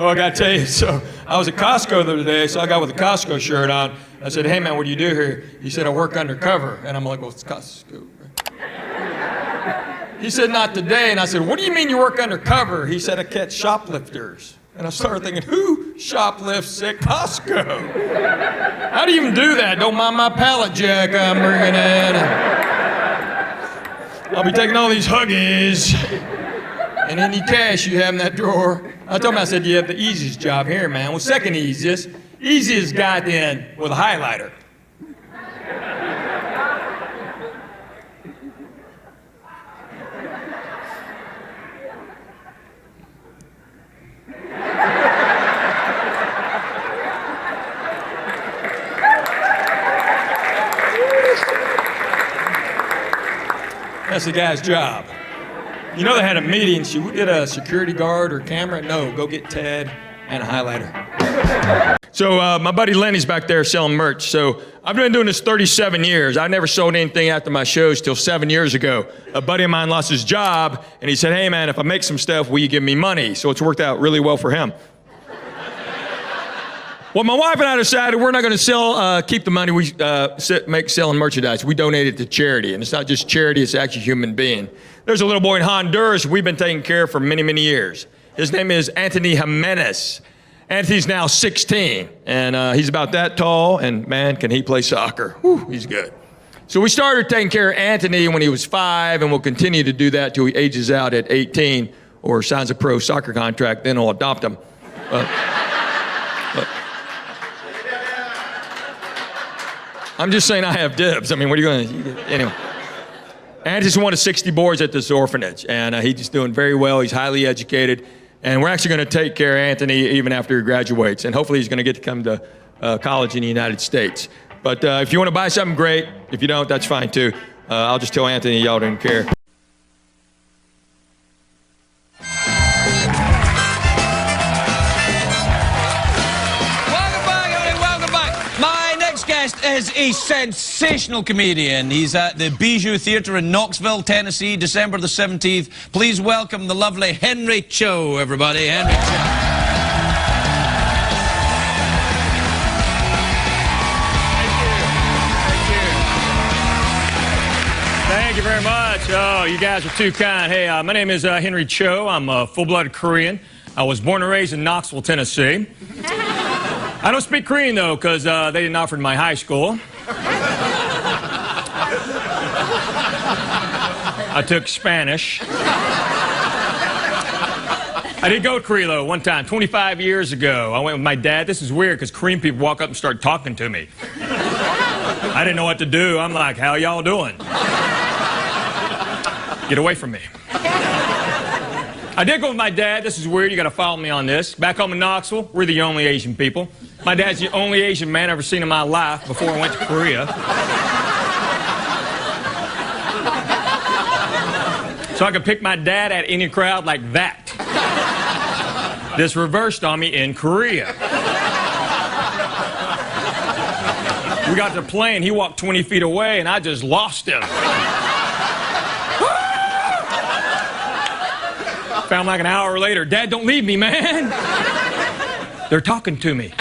Oh, I got to tell you, so I was at Costco the other day, so I got with a Costco shirt on. I said, hey, man, what do you do here? He said, I work undercover. And I'm like, well, it's Costco. He said, not today. And I said, what do you mean you work undercover? He said, I catch shoplifters. And I started thinking, who shoplifts at Costco? How do you even do that? Don't mind my pallet jack I'm bringing in. I'll be taking all these Huggies and any cash you have in that drawer. I told him, I said, you have the easiest job here, man. Well, second easiest guy at the end with a highlighter. That's the guy's job. You know they had a meeting. Should we get a security guard or camera? No, go get Ted and a highlighter. So my buddy Lenny's back there selling merch. So I've been doing this 37 years. I never sold anything after my shows till 7 years ago. A buddy of mine lost his job, and he said, hey, man, if I make some stuff, will you give me money? So it's worked out really well for him. Well, my wife and I decided we're not going to keep the money we make selling merchandise. We donate it to charity, and it's not just charity, it's actually human being. There's a little boy in Honduras we've been taking care of for many, many years. His name is Anthony Jimenez. Anthony's now 16, and he's about that tall, and man, can he play soccer. Whew, he's good. So we started taking care of Anthony when he was 5, and we'll continue to do that till he ages out at 18 or signs a pro soccer contract, then we'll adopt him. I'm just saying I have dibs. I mean, what are you going to... Anyway. Anthony's one of 60 boys at this orphanage, and he's doing very well. He's highly educated, and we're actually going to take care of Anthony even after he graduates, and hopefully he's going to get to come to college in the United States. But if you want to buy something, great. If you don't, that's fine, too. I'll just tell Anthony y'all didn't care. Is a sensational comedian. He's at the Bijou Theatre in Knoxville, Tennessee, December the 17th. Please welcome the lovely Henry Cho, everybody. Henry Cho. Thank you very much. Oh, you guys are too kind. Hey, my name is Henry Cho. I'm a full-blooded Korean. I was born and raised in Knoxville, Tennessee. I don't speak Korean, though, because they didn't offer in my high school. I took Spanish. I did go to Korea, though, one time, 25 years ago. I went with my dad. This is weird, because Korean people walk up and start talking to me. I didn't know what to do. I'm like, how y'all doing? Get away from me. I did go with my dad. This is weird. You got to follow me on this. Back home in Knoxville, we're the only Asian people. My dad's the only Asian man I've ever seen in my life before I went to Korea. So I could pick my dad at any crowd like that. This reversed on me in Korea. We got to the plane. He walked 20 feet away, and I just lost him. Found like an hour later, Dad, don't leave me, man. They're talking to me.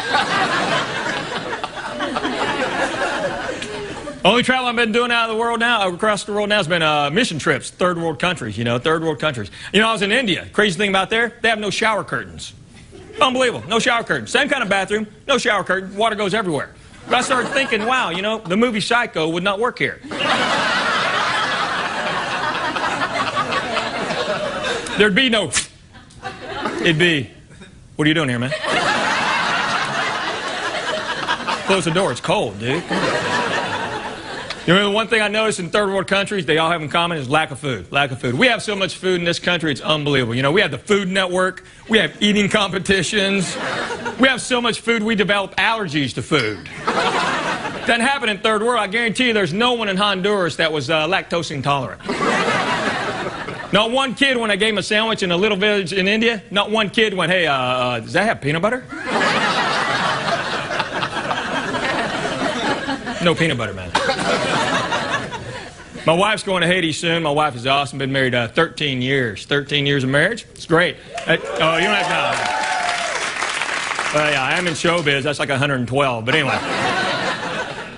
Only travel I've been doing out of the world now, across the world now, has been mission trips, third world countries, third world countries. You know, I was in India. Crazy thing about there, they have no shower curtains. Unbelievable, no shower curtains. Same kind of bathroom, no shower curtain, water goes everywhere. But I started thinking, wow, the movie Psycho would not work here. There'd be no... It'd be... What are you doing here, man? Close the door. It's cold, dude. You know, the one thing I noticed in third world countries they all have in common is lack of food. Lack of food. We have so much food in this country, it's unbelievable. You know, we have the Food Network. We have eating competitions. We have so much food, we develop allergies to food. Doesn't happen in third world. I guarantee you there's no one in Honduras that was lactose intolerant. Not one kid, when I gave him a sandwich in a little village in India, not one kid went, hey, does that have peanut butter? No peanut butter, man. My wife's going to Haiti soon. My wife is awesome. Been married 13 years. 13 years of marriage. It's great. Oh, you don't have to... Well, yeah, I am in showbiz. That's like 112. But anyway.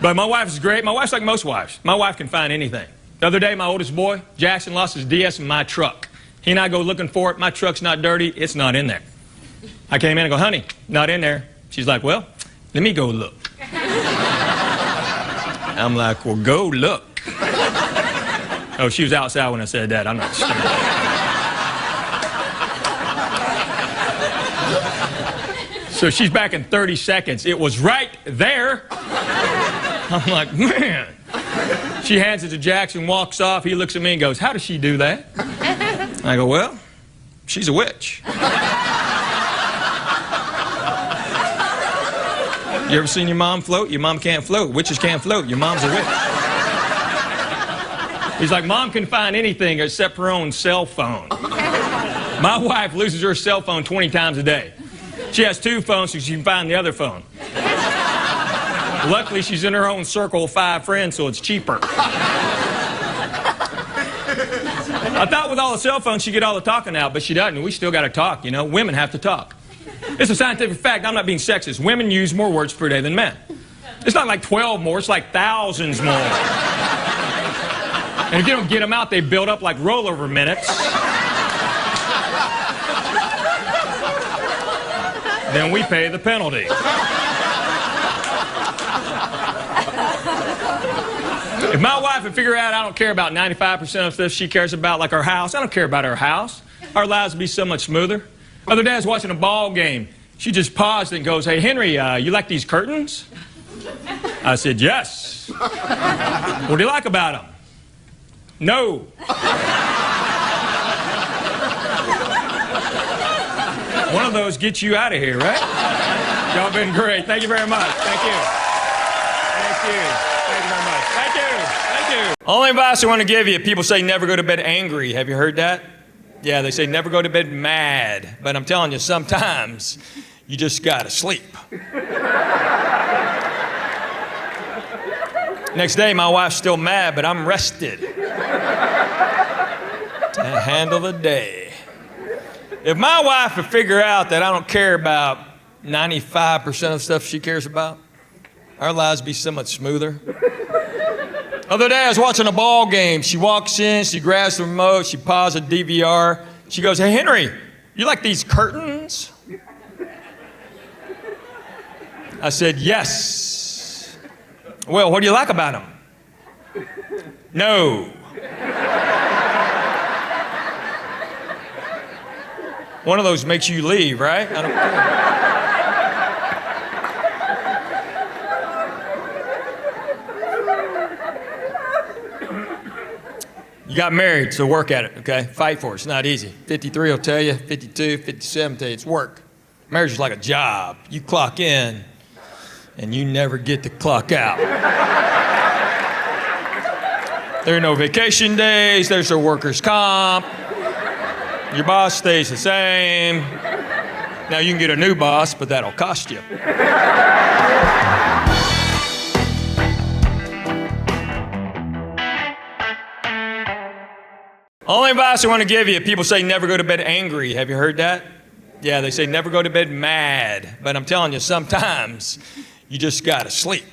But my wife is great. My wife's like most wives. My wife can find anything. The other day, my oldest boy, Jackson, lost his DS in my truck. He and I go looking for it. My truck's not dirty. It's not in there. I came in and go, honey, not in there. She's like, well, let me go look. I'm like, well, go look. Oh, she was outside when I said that. I'm not sure. So she's back in 30 seconds. It was right there. I'm like, man. She hands it to Jackson, walks off. He looks at me and goes, how does she do that? I go, well, she's a witch. You ever seen your mom float? Your mom can't float. Witches can't float. Your mom's a witch. He's like, Mom can find anything except her own cell phone. My wife loses her cell phone 20 times a day. She has 2 phones so she can find the other phone. Luckily, she's in her own circle of 5 friends, so it's cheaper. I thought with all the cell phones she'd get all the talking out, but she doesn't. We still got to talk, you know. Women have to talk. It's a scientific fact. I'm not being sexist. Women use more words per day than men. It's not like 12 more. It's like thousands more. And if you don't get them out, they build up like rollover minutes. Then we pay the penalty. If my wife would figure out I don't care about 95% of stuff she cares about, like our house, I don't care about our house. Our lives would be so much smoother. The other day I was watching a ball game. She just paused and goes, hey, Henry, you like these curtains? I said, yes. What do you like about them? No. One of those gets you out of here, right? Y'all been great. Thank you very much. Thank you. Thank you. Thank you very much. Thank you. Thank you. Only advice I want to give you, people say never go to bed angry. Have you heard that? Yeah, they say never go to bed mad. But I'm telling you, sometimes you just got to sleep. Next day, my wife's still mad, but I'm rested to handle the day. If my wife would figure out that I don't care about 95% of the stuff she cares about, our lives would be so much smoother. The other day, I was watching a ball game. She walks in, she grabs the remote, she pauses a DVR. She goes, hey, Henry, you like these curtains? I said, yes. Well, what do you like about them? No. One of those makes you leave, right? I don't care. You got married, so work at it, okay? Fight for it. It's not easy. 53 will tell you, 52, 57 will tell you it's work. Marriage is like a job. You clock in, and you never get to clock out. There are no vacation days. There's no workers' comp. Your boss stays the same. Now, you can get a new boss, but that'll cost you. Only advice I want to give you, people say never go to bed angry. Have you heard that? Yeah, they say never go to bed mad. But I'm telling you, sometimes you just got to sleep.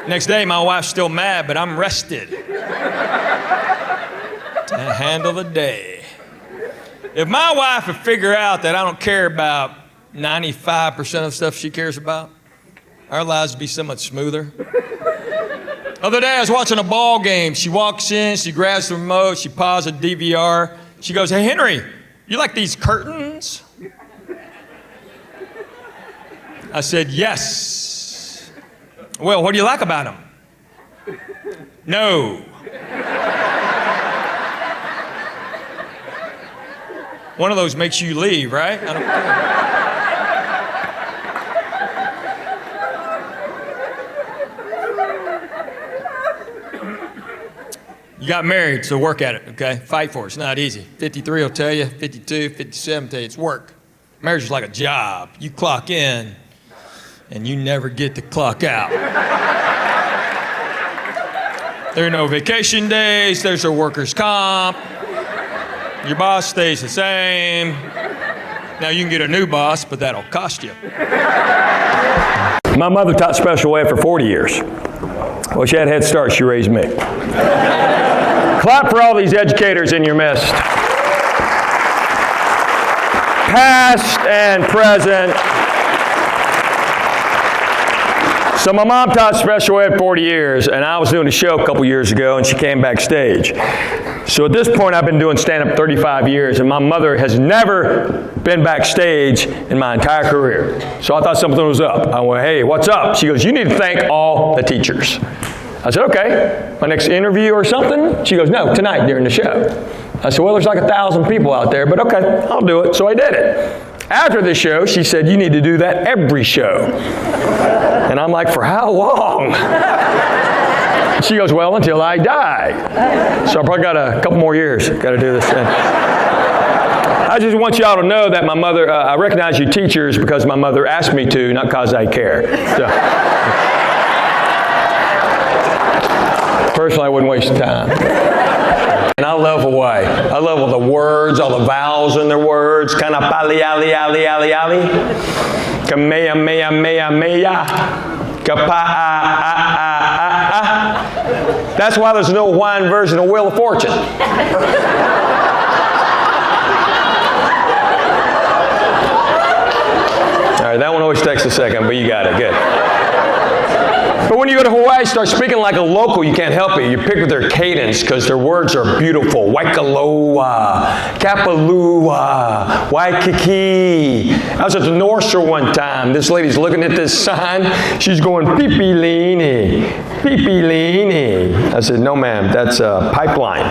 Next day, my wife's still mad, but I'm rested to handle the day. If my wife would figure out that I don't care about 95% of the stuff she cares about, our lives would be so much smoother. The other day, I was watching a ball game. She walks in, she grabs the remote, she pauses a DVR. She goes, hey, Henry, you like these curtains? I said, yes. Well, what do you like about them? No. One of those makes you leave, right? I don't care. You got married, so work at it, okay? Fight for it. It's not easy. 53 will tell you, 52, 57 will tell you it's work. Marriage is like a job. You clock in, and you never get to clock out. There are no vacation days. There's no workers' comp. Your boss stays the same. Now you can get a new boss, but that'll cost you. My mother taught special ed for 40 years. Well, she had a head start. She raised me. Clap for all these educators in your midst. Past and present. So my mom taught special ed 40 years, and I was doing a show a couple years ago, and she came backstage. So at this point, I've been doing stand-up 35 years, and my mother has never been backstage in my entire career. So I thought something was up. I went, hey, what's up? She goes, you need to thank all the teachers. I said, okay. My next interview or something? She goes, no, tonight during the show. I said, well, there's like 1,000 people out there, but okay, I'll do it. So I did it. After the show, she said, you need to do that every show. And I'm like, for how long? She goes, well, until I die. So I probably got a couple more years. Got to do this. I just want y'all to know that my mother, I recognize you teachers because my mother asked me to, not because I care. So, personally, I wouldn't waste time. And I love Hawaii. I love all the words, all the vowels in their words. Kind of pali, ali, ali, ali, ali. Kamea, mea, mea, mea. That's why there's no Hawaiian version of Wheel of Fortune. All right, that one always takes a second, but you got it. Good. But when you go to Hawaii, start speaking like a local, you can't help it. You pick with their cadence because their words are beautiful. Waikoloa, Kapalua, Waikiki. I was at the North Shore one time. This lady's looking at this sign. She's going, Pipilini, Pipilini. I said, no, ma'am, that's a pipeline.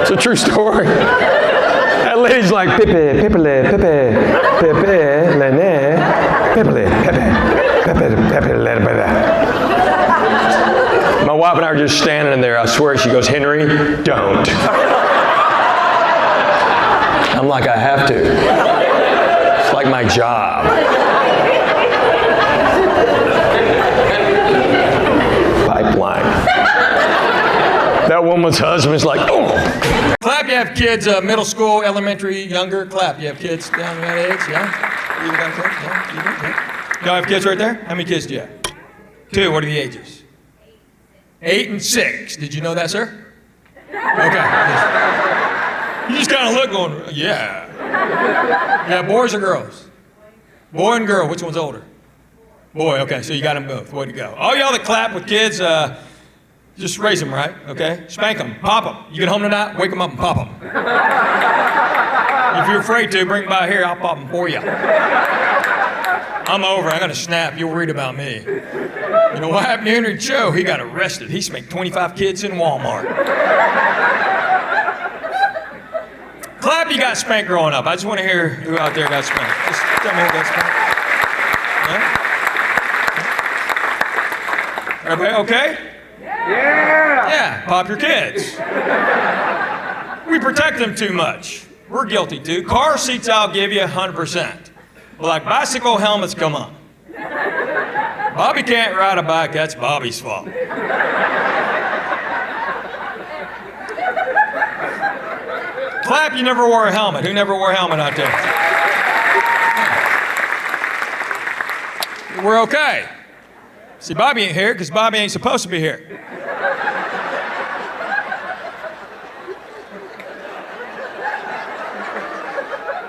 It's a true story. That lady's like, Pepe, Pepele, Pepe, Pepe, Lene, Pepele, Pepe, Pepe, Pepe, Lene. My wife and I are just standing there. I swear, she goes, Henry, don't. I'm like, I have to. It's like my job. Pipeline. That woman's husband's like, oh. Clap, you have kids, middle school, elementary, younger. Clap, you have kids down that age, yeah? You got kids? Yeah, you got kids. Y'all have kids right there? How many kids do you have? 2, what are the ages? 8 and 6. Did you know that, sir? Okay. You just kind of look going, yeah. Yeah, boys or girls? Boy and girl, which one's older? Boy, okay, so you got them both. Way to go. All y'all that clap with kids, just raise them, right? Okay? Spank them. Pop them. You get home tonight, wake them up and pop them. If you're afraid to, bring them by here. I'll pop them for you. I'm over. I got to snap. You'll read about me. You know what happened to Henry Cho? He got arrested. He spanked 25 kids in Walmart. Clap, you got spanked growing up. I just want to hear who out there got spanked. Just tell me who got spanked. Yeah? Everybody okay? Yeah! Yeah, pop your kids. We protect them too much. We're guilty too. Car seats I'll give you 100%. But like bicycle helmets, come on. Bobby can't ride a bike, that's Bobby's fault. Clap, you never wore a helmet. Who never wore a helmet out there? We're okay. See, Bobby ain't here because Bobby ain't supposed to be here.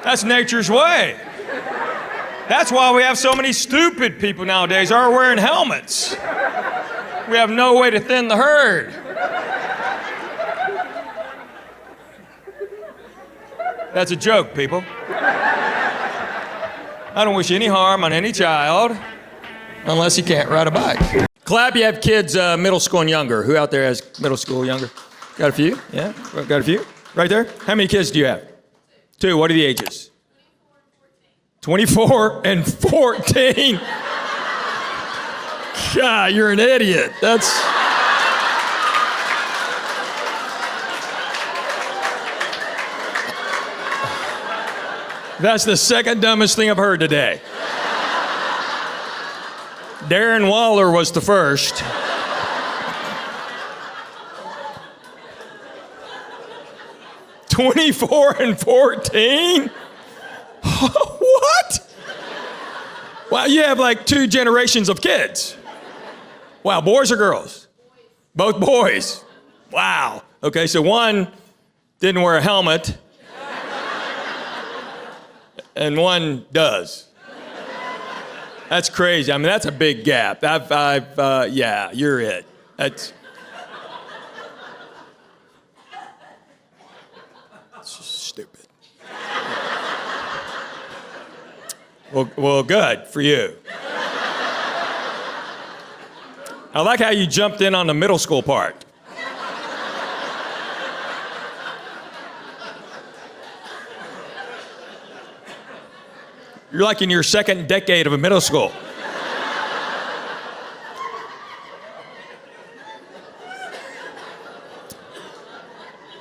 That's nature's way. That's why we have so many stupid people nowadays are wearing helmets. We have no way to thin the herd. That's a joke, people. I don't wish any harm on any child unless he can't ride a bike. Clap, you have kids middle school and younger. Who out there has middle school younger? Got a few? Yeah? Got a few? Right there? How many kids do you have? 2. What are the ages? 24 and 14. God, you're an idiot. That's the second dumbest thing I've heard today. Darren Waller was the first. 24 and 14? What? Wow, you have like 2 generations of kids. Wow, boys or girls? Both boys. Wow. Okay, so one didn't wear a helmet, and one does. That's crazy. I mean, that's a big gap. Yeah, you're it. That's stupid. Well, good for you. I like how you jumped in on the middle school part. You're like in your second decade of a middle school.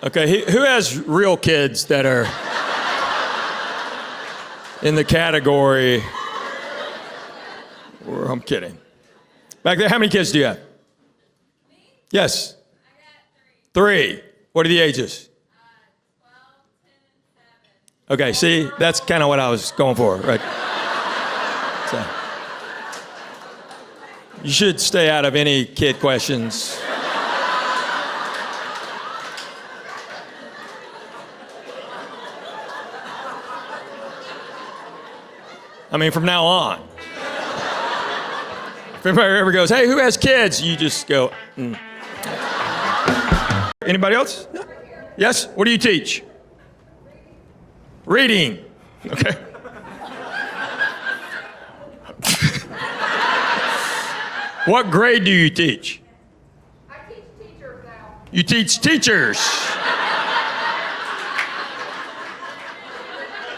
Okay, who has real kids that are in the category? I'm kidding. Back there, how many kids do you have? Me? Yes. I got 3. 3. What are the ages? 12, 10, and 7. Okay, see, that's kind of what I was going for, right? So, you should stay out of any kid questions. I mean, from now on. If anybody ever goes, hey, who has kids? You just go, Anybody else? No? Yes? What do you teach? Reading. Okay. What grade do you teach? I teach teachers now. You teach teachers.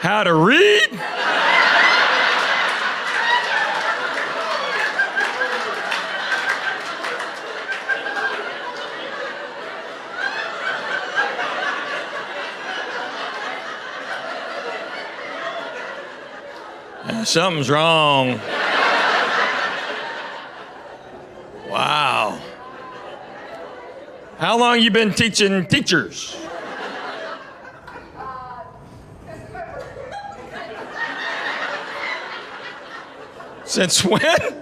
How to read? Something's wrong. Wow. How long you been teaching teachers? Since when? This is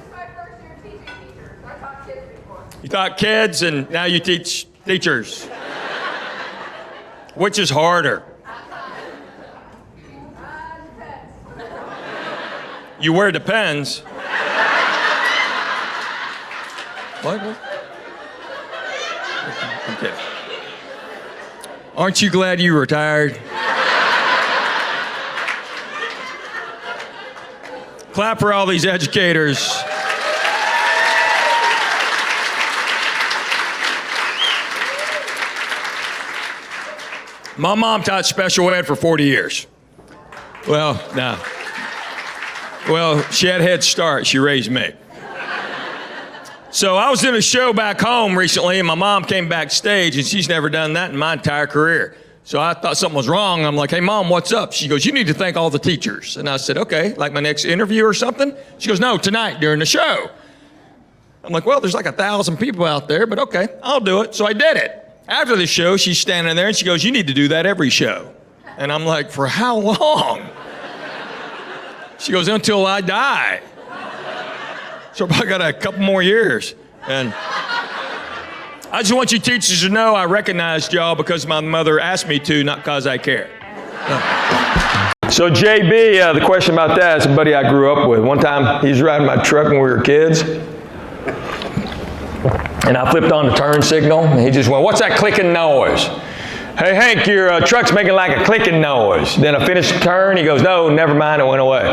my first year teaching teachers. I taught kids before. You taught kids and now you teach teachers. Which is harder? You wear Depends. What? Okay. Aren't you glad you retired? Clap for all these educators. My mom taught special ed for 40 years. Well, no. Well, she had a head start. She raised me. So I was in a show back home recently, and my mom came backstage, and she's never done that in my entire career. So I thought something was wrong. I'm like, hey, Mom, what's up? She goes, you need to thank all the teachers. And I said, okay, like my next interview or something? She goes, no, tonight during the show. I'm like, well, there's like 1,000 people out there, but okay, I'll do it. So I did it. After the show, she's standing there, and she goes, you need to do that every show. And I'm like, for how long? She goes, until I die. So I probably got a couple more years. And I just want you teachers to know I recognized y'all because my mother asked me to, not because I care. So JB, the question about that is a buddy I grew up with. One time he was riding my truck when we were kids. And I flipped on the turn signal. And he just went, what's that clicking noise? Hey, Hank, your truck's making like a clicking noise. Then I finished the turn. He goes, no, never mind. It went away.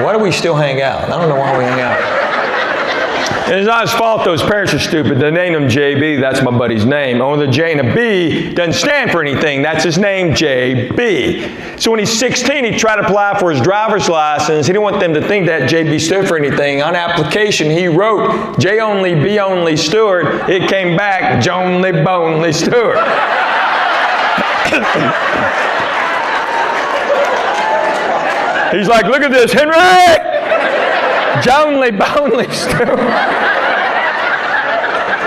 Why do we still hang out? I don't know why we hang out. And it's not his fault. Those parents are stupid. They named him JB. That's my buddy's name. Only the J and a B doesn't stand for anything. That's his name, JB. So when he's 16, he tried to apply for his driver's license. He didn't want them to think that JB stood for anything. On application, he wrote J only, B only, Stewart. It came back, Jonely, Bonely, Stewart. He's like, look at this, Henry! Jonely, Bonely, Stewart.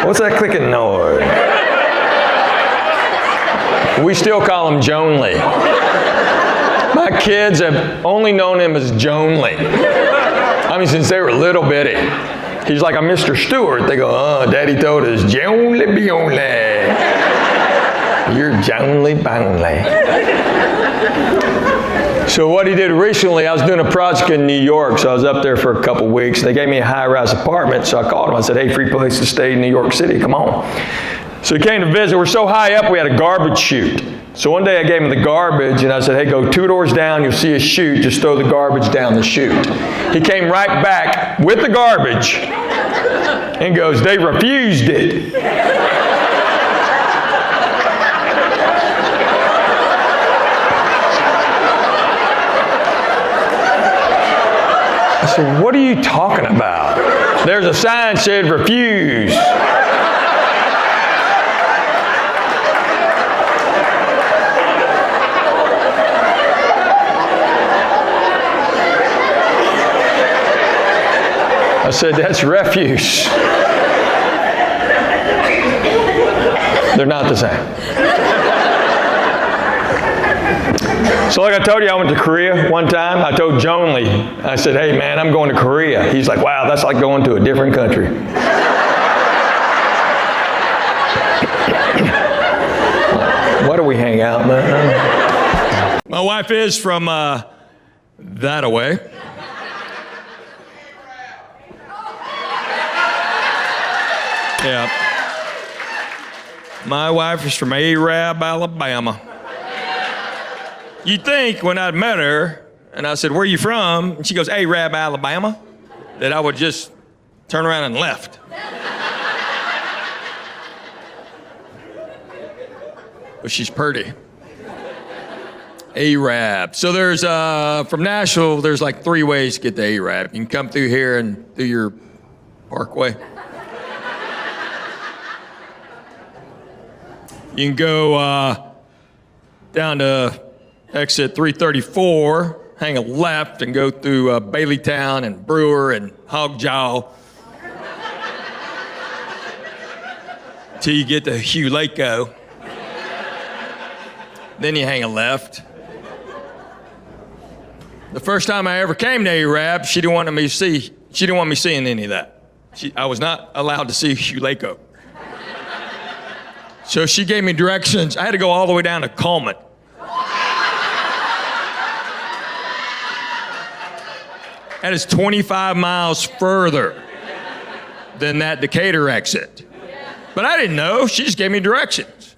What's that clicking noise? We still call him Jonely. My kids have only known him as Jonely. I mean, since they were little bitty. He's like a Mr. Stewart. They go, oh, Daddy told us, Jonely be only. You're Jonely bonely. So what he did recently, I was doing a project in New York, so I was up there for a couple weeks. They gave me a high-rise apartment, so I called him. I said, hey, free place to stay in New York City, come on. So he came to visit. We're so high up, we had a garbage chute. So one day I gave him the garbage, and I said, hey, go 2 doors down, you'll see a chute. Just throw the garbage down the chute. He came right back with the garbage and goes, they refused it. I said, what are you talking about? There's a sign that said refuse. I said, that's refuse. They're not the same. So like I told you, I went to Korea one time. I told Jonely, I said, hey man, I'm going to Korea. He's like, wow, that's like going to a different country. Why do we hang out, man? My wife is from that away. Yeah. My wife is from Arab, Alabama. You'd think when I'd met her, and I said, where are you from? And she goes, Arab, Alabama, that I would just turn around and left. But she's pretty. Arab. So there's, from Nashville, there's like 3 ways to get to Arab. You can come through here and through your parkway. You can go down to exit 334, hang a left, and go through Baileytown and Brewer and Hogjaw till you get to Hulako. Then you hang a left. The first time I ever came to Arab, she didn't want me seeing any of that. I was not allowed to see Hulako. So she gave me directions. I had to go all the way down to Coleman. That is 25 miles further than that Decatur exit. But I didn't know. She just gave me directions.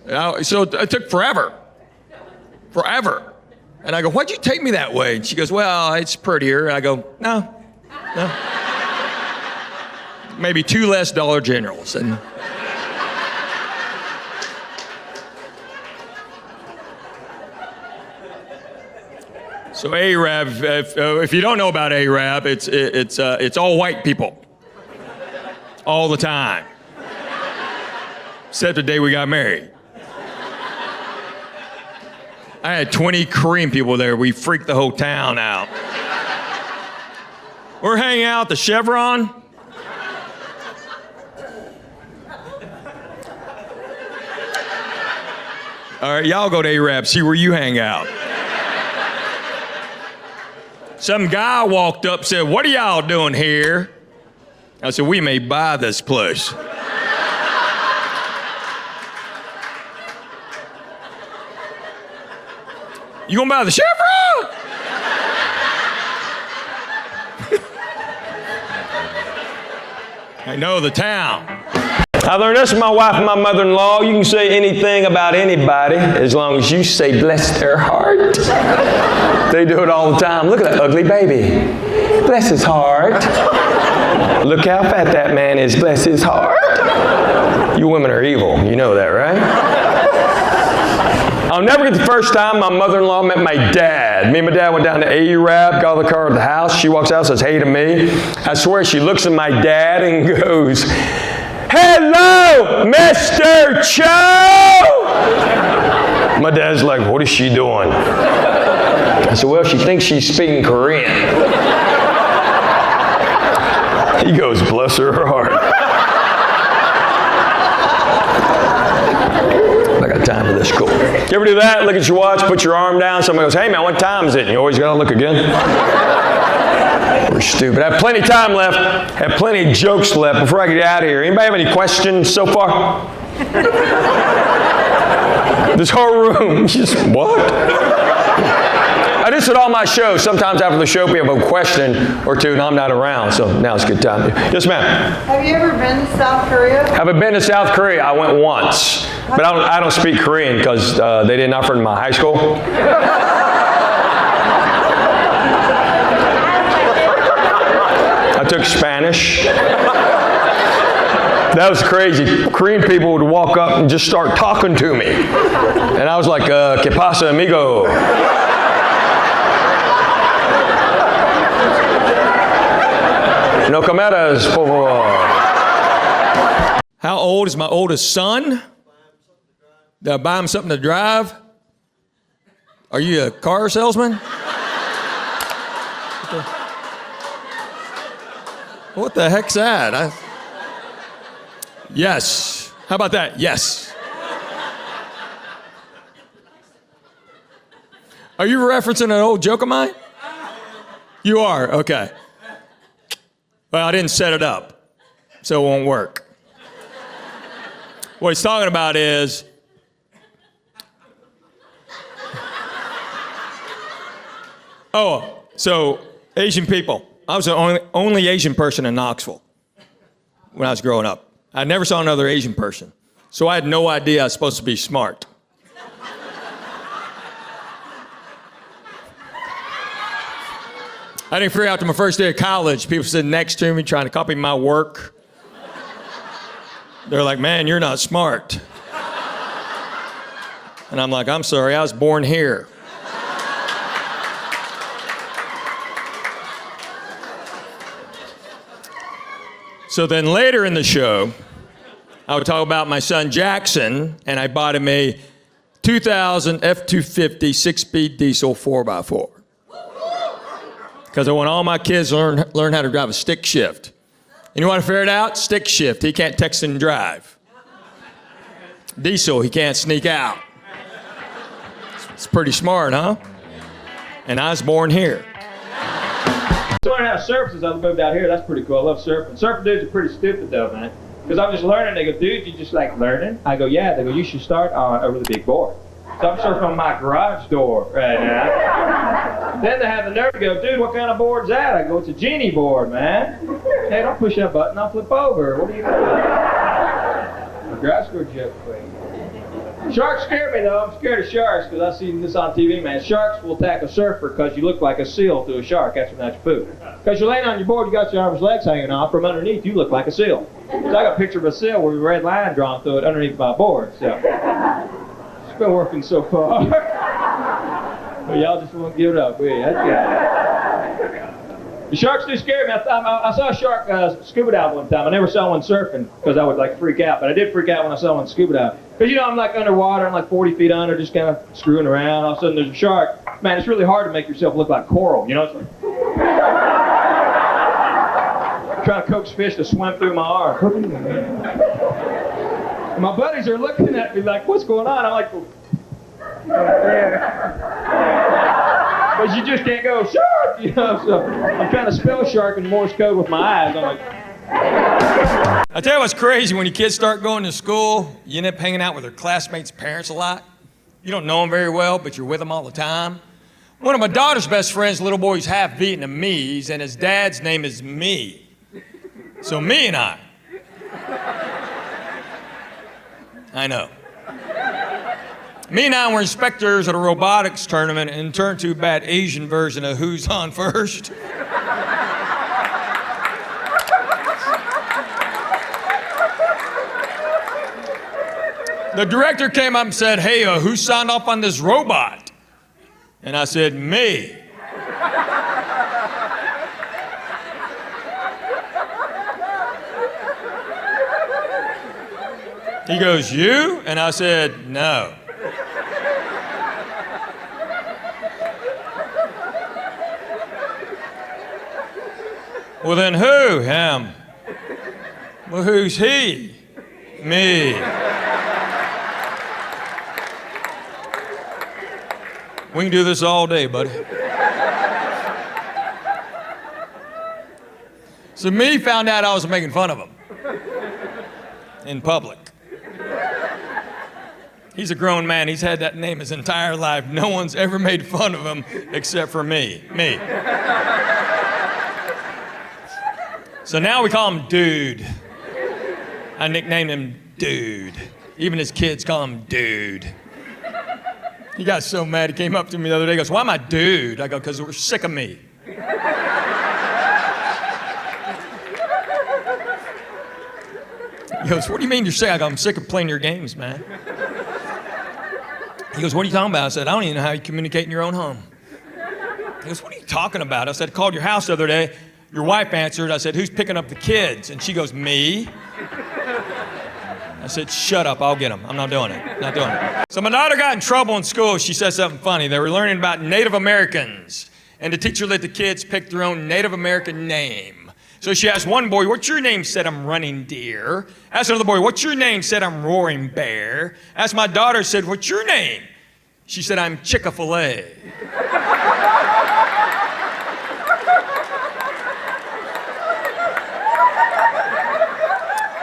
So it took forever. Forever. And I go, why'd you take me that way? And she goes, well, it's prettier. And I go, no. Maybe 2 less Dollar Generals. And so Arab, if you don't know about Arab, it's all white people, all the time, except the day we got married. I had 20 Korean people there. We freaked the whole town out. We're hanging out at the Chevron. All right, y'all go to Arab, see where you hang out. Some guy walked up and said, what are y'all doing here? I said, we may buy this place. You gonna buy the Chevron? I know the town. I learned this from my wife and my mother-in-law. You can say anything about anybody as long as you say, bless their heart. They do it all the time. Look at that ugly baby. Bless his heart. Look how fat that man is. Bless his heart. You women are evil. You know that, right? I'll never get the first time my mother-in-law met my dad. Me and my dad went down to Arab, got the car at the house. She walks out and says, hey to me. I swear she looks at my dad and goes, hello, Mr. Cho! My dad's like, what is she doing? I said, well, she thinks she's speaking Korean. He goes, bless her heart. You ever do that? Look at your watch, put your arm down. Somebody goes, hey man, what time is it? And you always got to look again. We're stupid. I have plenty of time left. I have plenty of jokes left before I get out of here. Anybody have any questions so far? This whole room, just what? I do this at all my shows. Sometimes after the show, we have a question or two, and I'm not around, so now it's a good time. Yes, ma'am. Have you ever been to South Korea? Have I been to South Korea? I went once, but I don't speak Korean because they didn't offer it in my high school. I took Spanish. That was crazy. Korean people would walk up and just start talking to me. And I was like, ¿Qué pasa, amigo? No comeras, por favor. How old is my oldest son? Did I buy him something to drive? Are you a car salesman? What the heck's that? Yes. How about that? Yes. Are you referencing an old joke of mine? You are? Okay. Well, I didn't set it up, so it won't work. What he's talking about is so Asian people. I was the only Asian person in Knoxville when I was growing up. I never saw another Asian person, so I had no idea I was supposed to be smart. I didn't figure out to my first day of college, people sitting next to me trying to copy my work. They're like, man, you're not smart. And I'm like, I'm sorry, I was born here. So then later in the show, I would talk about my son Jackson, and I bought him a 2000 F-250 6-speed diesel 4x4. Because I want all my kids to learn how to drive a stick shift. And you want to figure it out? Stick shift. He can't text and drive. Diesel, he can't sneak out. It's pretty smart, huh? And I was born here. I learned how to surf since I moved out here. That's pretty cool. I love surfing. Surfing dudes are pretty stupid though, man. Because I'm just learning. They go, dude, you just like learning? I go, yeah. They go, you should start on a really big board. So I'm surfing on my garage door right now. Then they have the nerve to go, dude, what kind of board's that? I go, it's a genie board, man. Hey, don't push that button, I'll flip over. What are you doing? A garage door joke, please. Sharks scare me though. I'm scared of sharks because I've seen this on TV, man. Sharks will attack a surfer because you look like a seal to a shark after that's your food. Because you're laying on your board, you got your arms and legs hanging off. From underneath, you look like a seal. So I got a picture of a seal with a red line drawn through it underneath my board. So it's been working so far. But y'all just won't give it up, will you? That's good. The sharks do scare me. I saw a shark scuba dive one time. I never saw one surfing because I would like freak out. But I did freak out when I saw one scuba dive. Because you know I'm like underwater, I'm like 40 feet under, just kind of screwing around. All of a sudden there's a shark. Man, it's really hard to make yourself look like coral. You know, it's like trying to coax fish to swim through my arm. And my buddies are looking at me like, what's going on? I'm like, but you just can't go, shark! You know, so I'm trying to spell shark in Morse code with my eyes. I'm like, I tell you what's crazy, when your kids start going to school, you end up hanging out with their classmates' parents a lot. You don't know them very well, but you're with them all the time. One of my daughter's best friends, little boy, he's half Vietnamese, and his dad's name is Me. So Me and I know. Me and I were inspectors at a robotics tournament and turned to a bad Asian version of Who's On First. The director came up and said, hey, who signed off on this robot? And I said, me. He goes, you? And I said, no. Well, then who? Him. Well, who's he? Me. We can do this all day, buddy. So me found out I was making fun of him in public. He's a grown man. He's had that name his entire life. No one's ever made fun of him except for me. So now we call him Dude. I nicknamed him Dude. Even his kids call him Dude. He got so mad, he came up to me the other day, he goes, "Why am I Dude?" I go, "Because we're sick of me." He goes, "What do you mean you're sick?" I go, "I'm sick of playing your games, man." He goes, "What are you talking about?" I said, "I don't even know how you communicate in your own home." He goes, "What are you talking about?" I said, "I called your house the other day. Your wife answered." I said, "Who's picking up the kids?" And she goes, "Me." I said, "Shut up, I'll get them. I'm not doing it, not doing it." So my daughter got in trouble in school. She said something funny. They were learning about Native Americans, and the teacher let the kids pick their own Native American name. So she asked one boy, "What's your name?" Said, "I'm Running Deer." Asked another boy, "What's your name?" Said, "I'm Roaring Bear." Asked my daughter, said, "What's your name?" She said, "I'm Chick-fil-A."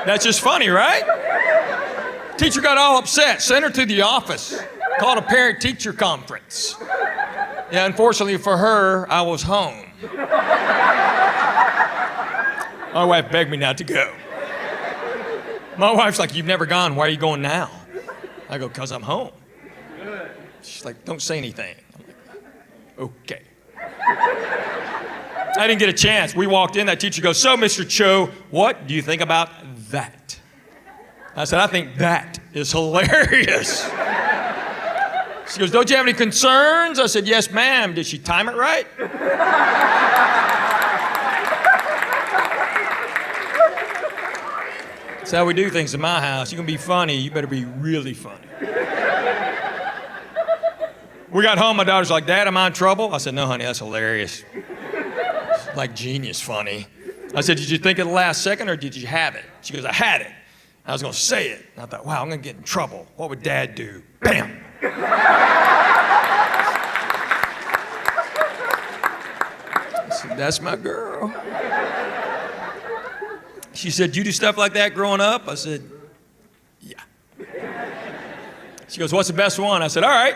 That's just funny, right? Teacher got all upset, sent her to the office, called a parent-teacher conference. Yeah, unfortunately for her, I was home. My wife begged me not to go. My wife's like, "You've never gone, why are you going now?" I go, "Because I'm home." She's like, "Don't say anything." I'm like, "Okay." I didn't get a chance. We walked in, that teacher goes, "So, Mr. Cho, what do you think about that?" I said, "I think that is hilarious." She goes, "Don't you have any concerns?" I said, "Yes, ma'am." Did she time it right? That's how we do things in my house. You're gonna be funny, you better be really funny. We got home, my daughter's like, "Dad, am I in trouble?" I said, "No, honey, that's hilarious. It's like genius funny." I said, "Did you think of the last second or did you have it?" She goes, "I had it. I was gonna say it." And I thought, wow, I'm gonna get in trouble. What would Dad do? Bam! I said, "That's my girl." She said, "You do stuff like that growing up?" I said, "Yeah." She goes, "What's the best one?" I said, "All right.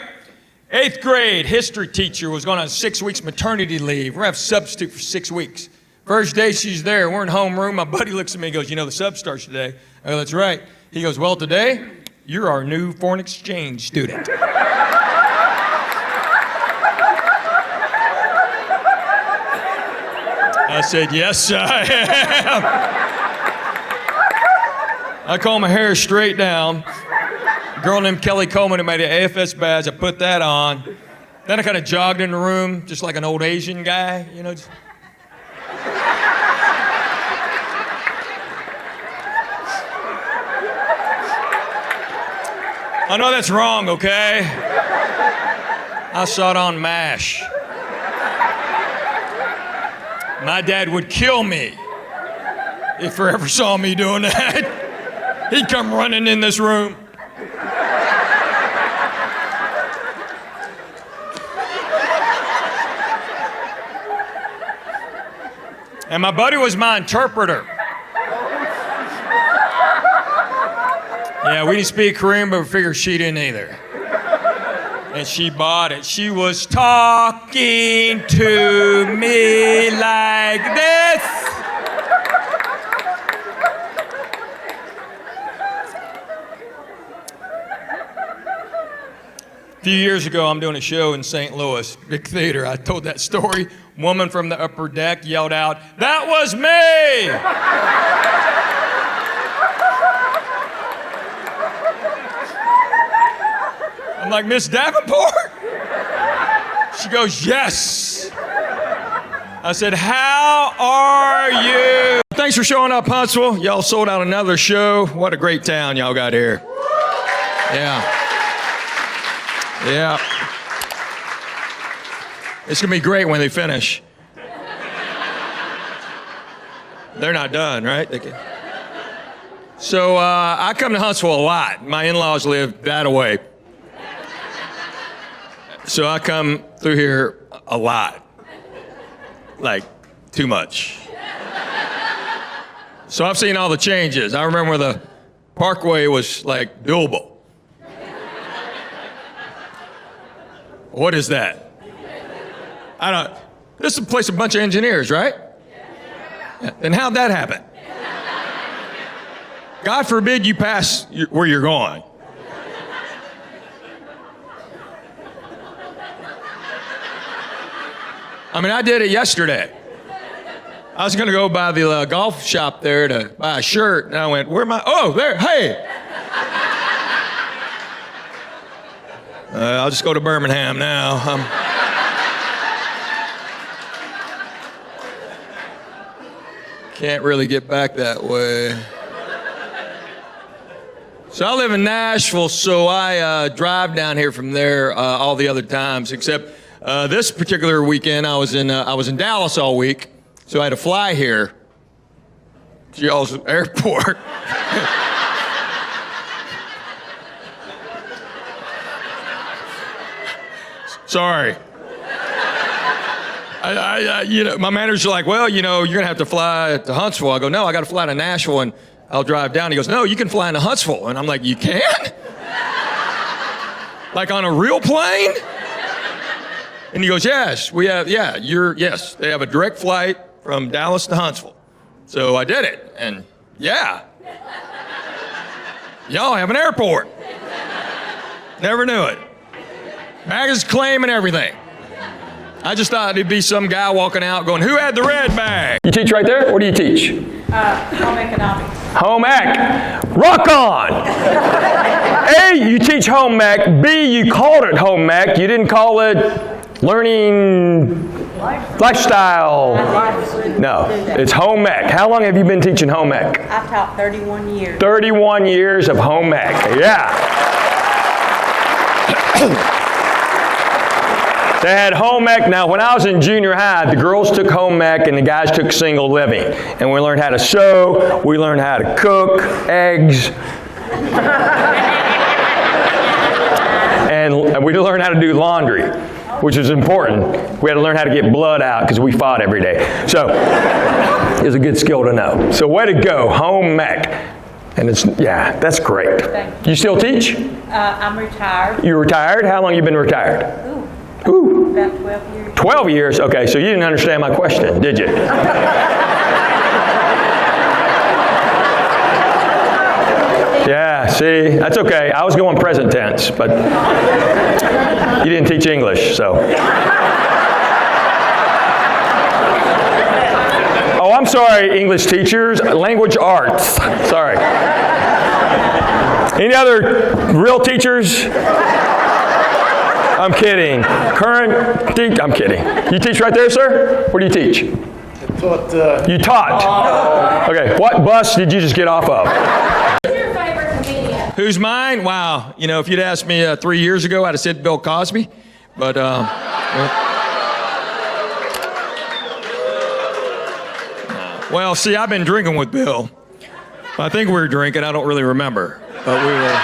8th grade history teacher was going on 6 weeks maternity leave. We're going to have a substitute for 6 weeks. First day she's there, we're in homeroom. My buddy looks at me and goes, "You know, the sub starts today." I go, "That's right." He goes, "Well, today, you're our new foreign exchange student." I said, "Yes, I am." I comb my hair straight down. A girl named Kelly Coleman who made an AFS badge, I put that on. Then I kind of jogged in the room, just like an old Asian guy, you know. I know that's wrong, okay? I saw it on MASH. My dad would kill me if he ever saw me doing that. He'd come running in this room. And my buddy was my interpreter. Yeah, we didn't speak Korean, but we figured she didn't either. And she bought it. She was talking to me like this. A few years ago, I'm doing a show in St. Louis, big theater. I told that story. Woman from the upper deck yelled out, "That was me!" I'm like, "Miss Davenport?" She goes, "Yes." I said, "How are you?" Thanks for showing up, Huntsville. Y'all sold out another show. What a great town y'all got here. Yeah. Yeah. It's going to be great when they finish. They're not done, right? So I come to Huntsville a lot. My in-laws live that away. So I come through here a lot, like too much. So I've seen all the changes. I remember the Parkway was like doable. What is that? I don't. This is a place of a bunch of engineers, right? Yeah. And how'd that happen? God forbid you pass where you're going. I mean, I did it yesterday. I was going to go by the golf shop there to buy a shirt, and I went, where am I? Oh, there, hey. I'll just go to Birmingham now. Can't really get back that way. So I live in Nashville, so I drive down here from there all the other times, except this particular weekend I was in Dallas all week, so I had to fly here to y'all's airport. Sorry. My manager's like, well, you're gonna have to fly to Huntsville. I go, no, I got to fly to Nashville and I'll drive down. He goes, no, you can fly into Huntsville. And I'm like, you can? Like on a real plane? And he goes, yes, we have, yes, they have a direct flight from Dallas to Huntsville. So I did it, and yeah. Y'all have an airport. Never knew it. Baggage claim and everything. I just thought it'd be some guy walking out going, who had the red bag? You teach right there? What do you teach? Home economics. Home ec. Rock on! A, you teach home ec. B, you called it home ec. You didn't call it learning lifestyle. No, it's home ec. How long have you been teaching home ec? I've taught 31 years. 31 years of home ec. Yeah. They had home ec. Now, when I was in junior high, the girls took home ec and the guys took single living. And we learned how to sew, we learned how to cook, eggs. And we learned how to do laundry, which is important. We had to learn how to get blood out because we fought every day. So it was a good skill to know. So way to go, home ec. And that's great. Thank You still teach? I'm retired. You retired? How long you been retired? Ooh. About 12 years. 12 years? Okay, so you didn't understand my question, did you? Yeah, see, that's okay. I was going present tense, but you didn't teach English, so. Oh, I'm sorry, English teachers. Language arts. Sorry. Any other real teachers? I'm kidding. Current teach? I'm kidding. You teach right there, sir? Where do you teach? You taught. Okay. What bus did you just get off of? Who's your favorite comedian? Who's mine? Wow. If you'd asked me 3 years ago, I'd have said Bill Cosby. But well, see, I've been drinking with Bill. I think we were drinking. I don't really remember, but we were.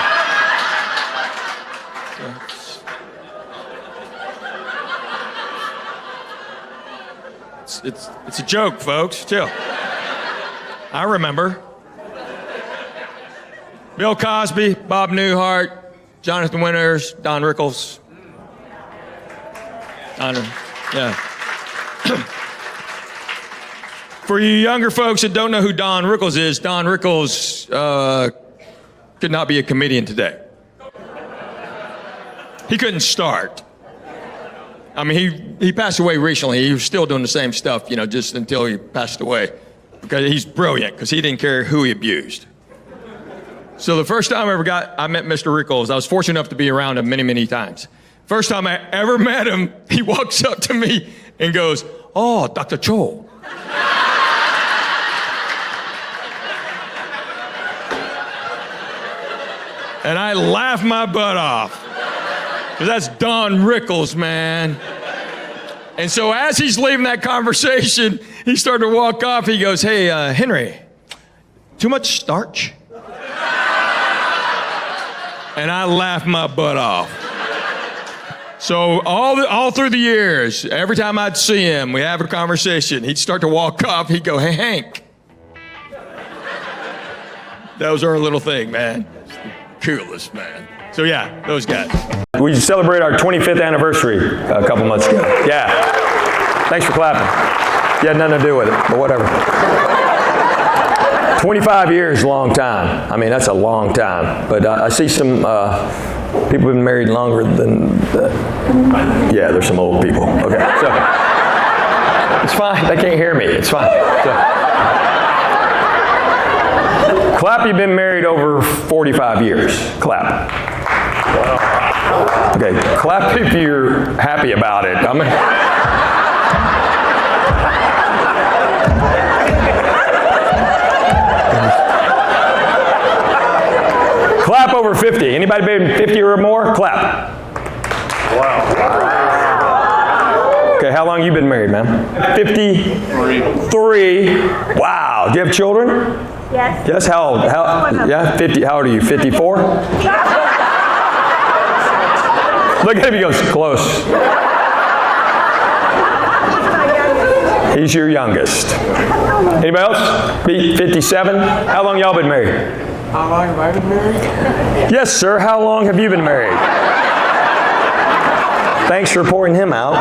It's a joke, folks. Chill. I remember. Bill Cosby, Bob Newhart, Jonathan Winters, Don Rickles. Yeah. For you younger folks that don't know who Don Rickles is, Don Rickles could not be a comedian today. He couldn't start. I mean, he passed away recently. He was still doing the same stuff, just until he passed away. Because he's brilliant, because he didn't care who he abused. So the first time I met Mr. Rickles, I was fortunate enough to be around him many, many times. First time I ever met him, he walks up to me and goes, "Oh, Dr. Cho." And I laughed my butt off. Because that's Don Rickles, man. And so as he's leaving that conversation, he started to walk off. He goes, "Hey, Henry, too much starch?" And I laughed my butt off. So all through the years, every time I'd see him, we have a conversation, he'd start to walk up, he'd go, "Hey, Hank." That was our little thing, man. Coolest, man. So yeah, those guys. We celebrated our 25th anniversary a couple months ago. Yeah. Thanks for clapping. You had nothing to do with it, but whatever. 25 years, long time. I mean, that's a long time. But I see some people have been married longer than yeah, there's some old people. Okay, so it's fine. They can't hear me. It's fine. So, clap, you've been married over 45 years. Clap. Okay, clap if you're happy about it. Clap over 50. Anybody been 50 or more? Clap. Wow. Okay, how long you been married, ma'am? 53. Wow. Do you have children? Yes. Yes. How old? Yeah. 50. How old are you? 54. Look at him. He goes close. He's your youngest. Anybody else? 57. How long y'all been married? How long have I been married? Yes, sir. How long have you been married? Thanks for pouring him out.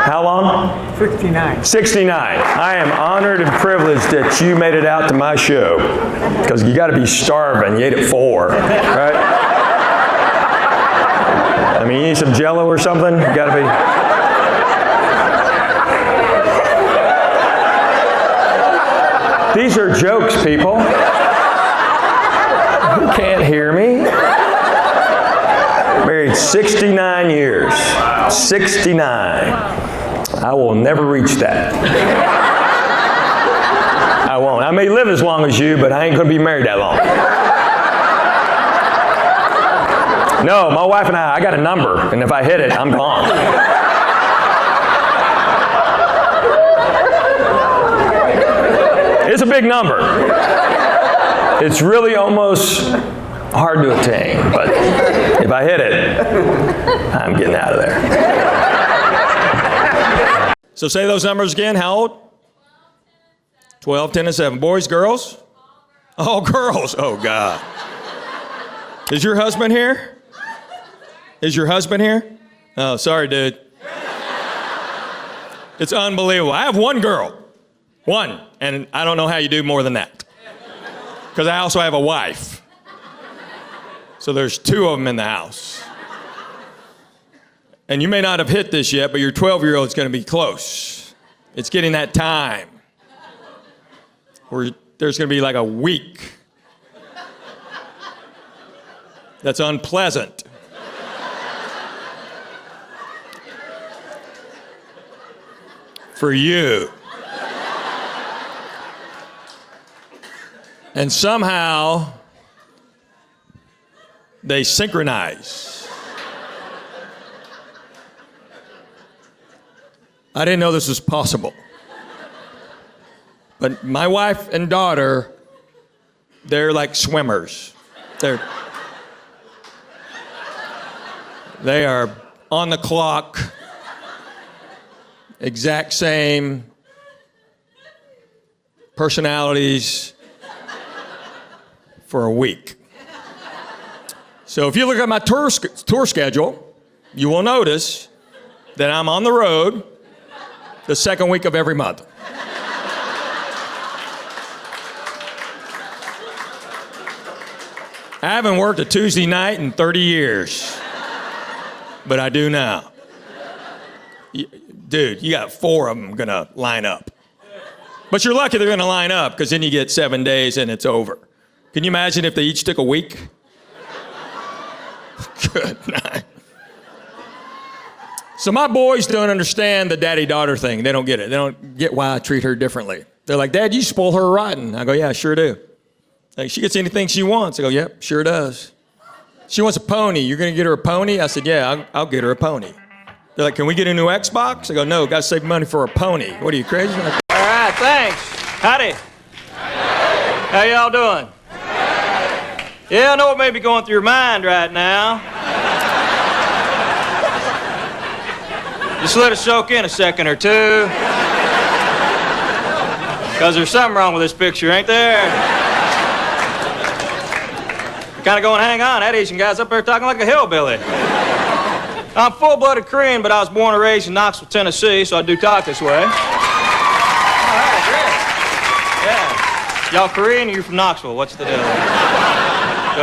How long? 69. 69. I am honored and privileged that you made it out to my show. Because you got to be starving. You ate at 4, right? I mean, you need some Jell-O or something? You got to be... These are jokes, people. You can't hear me. Married 69 years. 69. I will never reach that. I won't. I may live as long as you, but I ain't going to be married that long. No, my wife and I got a number, and if I hit it, I'm gone. It's a big number. It's really almost hard to attain, but if I hit it, I'm getting out of there. So say those numbers again. How old? 12, 10, and 7. Boys, girls? All girls. Oh, God. Is your husband here? Is your husband here? Oh, sorry, dude. It's unbelievable. I have one girl. One. And I don't know how you do more than that. Because I also have a wife. So there's 2 of them in the house. And you may not have hit this yet, but your 12-year-old's going to be close. It's getting that time where there's going to be like a week that's unpleasant. For you. And somehow they synchronize. I didn't know this was possible. But my wife and daughter, they're like swimmers. They are on the clock, exact same personalities for a week. So if you look at my tour schedule, you will notice that I'm on the road the second week of every month. I haven't worked a Tuesday night in 30 years, but I do now. Dude, you got 4 of them gonna line up. But you're lucky they're gonna line up, because then you get 7 days and it's over. Can you imagine if they each took a week? Good night. So my boys don't understand the daddy-daughter thing. They don't get it. They don't get why I treat her differently. They're like, "Dad, you spoil her rotten." I go, "Yeah, I sure do." Like, she gets anything she wants. I go, "Yep, sure does." She wants a pony. You're going to get her a pony? I said, "Yeah, I'll get her a pony." They're like, "Can we get a new Xbox?" I go, "No, got to save money for a pony." What are you, crazy? All right, thanks. Howdy. How y'all doing? Yeah, I know what may be going through your mind right now. Just let it soak in a second or two. Because there's something wrong with this picture, ain't there? Kind of going, hang on, that Asian guy's up there talking like a hillbilly. I'm full-blooded Korean, but I was born and raised in Knoxville, Tennessee, so I do talk this way. All right, great. Yeah. Y'all Korean or you from Knoxville? What's the deal? So,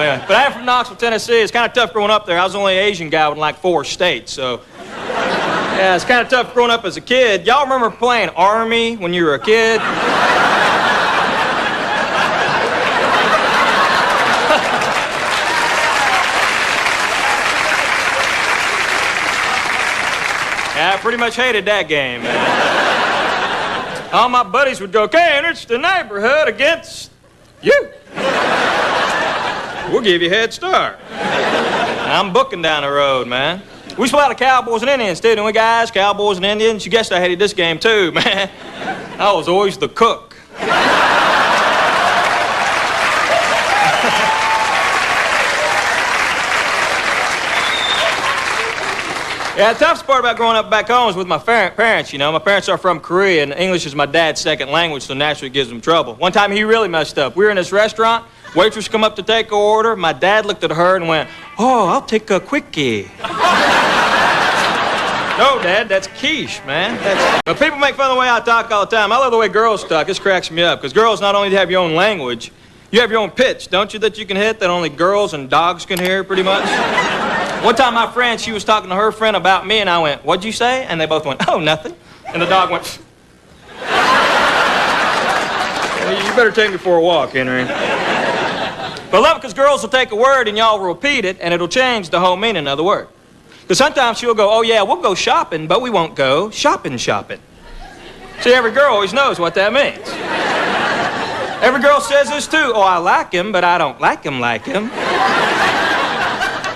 yeah. But I'm from Knoxville, Tennessee. It's kind of tough growing up there. I was the only Asian guy in like 4 states, so... Yeah, it's kind of tough growing up as a kid. Y'all remember playing Army when you were a kid? Yeah, I pretty much hated that game, man. All my buddies would go, okay, and it's the neighborhood against you. We'll give you a head start. I'm booking down the road, man. We used to play a lot of Cowboys and Indians, too, didn't we, guys? Cowboys and Indians. You guessed I hated this game, too, man. I was always the cook. Yeah, the toughest part about growing up back home was with my parents, you know. My parents are from Korea, and English is my dad's second language, so naturally it gives them trouble. One time he really messed up. We were in this restaurant. Waitress come up to take an order. My dad looked at her and went, oh, I'll take a quickie. No, Dad, that's quiche, man. But people make fun of the way I talk all the time. I love the way girls talk. This cracks me up, because girls not only have your own language, you have your own pitch, don't you, that you can hit that only girls and dogs can hear, pretty much? One time my friend, she was talking to her friend about me, and I went, what'd you say? And they both went, oh, nothing. And the dog went, well, you better take me for a walk, Henry. But I love it because girls will take a word and y'all will repeat it, and it'll change the whole meaning of the word. Because sometimes she'll go, oh, yeah, we'll go shopping, but we won't go shopping. See, every girl always knows what that means. Every girl says this, too. Oh, I like him, but I don't like him like him.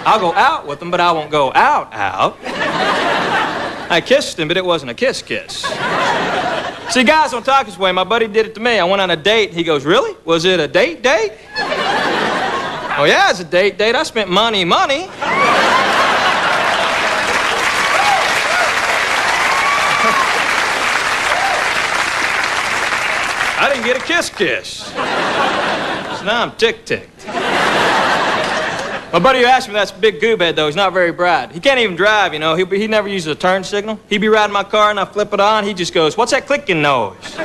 I'll go out with him, but I won't go out. I kissed him, but it wasn't a kiss. See, guys don't talk this way. My buddy did it to me. I went on a date. He goes, really? Was it a date? Oh, yeah, it's a date. I spent money. I didn't get a kiss. So now I'm ticked. My buddy who asked me that's a big goob head, though. He's not very bright. He can't even drive, you know. He never uses a turn signal. He'd be riding my car, and I flip it on. He just goes, what's that clicking noise?